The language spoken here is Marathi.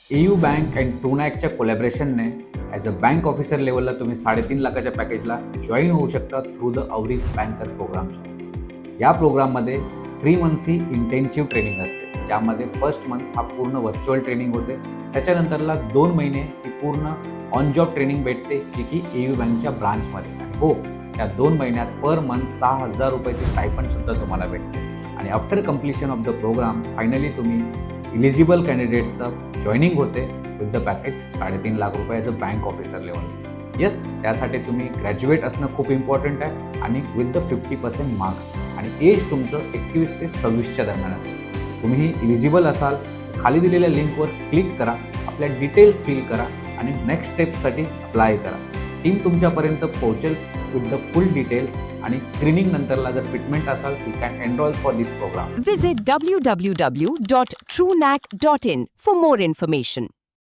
एयू बँक अँड ट्रूनॅकच्या कोलॅबरेशनने ॲज अ बँक ऑफिसर लेवलला तुम्ही 3.5 लाखाच्या पॅकेजला जॉईन होऊ शकता थ्रू द अवरीज बँकर प्रोग्रामच्या. या प्रोग्राममध्ये 3 मंथची इंटेन्सिव्ह ट्रेनिंग असते, ज्यामध्ये फर्स्ट मंथ हा पूर्ण व्हर्च्युअल ट्रेनिंग होते. त्याच्यानंतरला 2 महिने ही पूर्ण ऑन जॉब ट्रेनिंग भेटते, जी की एयू बँकच्या ब्रांचमध्ये. आणि हो, त्या 2 महिन्यात पर मंथ 6,000 रुपयाची स्टायपंडसुद्धा तुम्हाला भेटते. आणि after completion of the program finally तुम्ही इलिजिबल कॅन्डिडेट्सचं जॉईनिंग होते विथ द पॅकेज 3.5 लाख रुपये as a bank officer level. Yes, त्यासाठी तुम्ही ग्रॅज्युएट असणं खूप इम्पॉर्टंट आहे आणि विथ द 50% मार्क्स आणि एज तुमचं 21 ते 26च्या दरम्यान असेल. तुम्हीही इलिजिबल असाल, खाली दिलेल्या लिंकवर क्लिक करा, आपल्या डिटेल्स फिल करा आणि नेक्स्ट स्टेप्ससाठी अप्लाय करा. टीम तुमच्यापर्यंत पोहोचेल विथ द फुल डिटेल्स आणि स्क्रीनिंग नंतरला जर फिटमेंट असाल you can enroll for this program. Visit www.truenac.in for more information.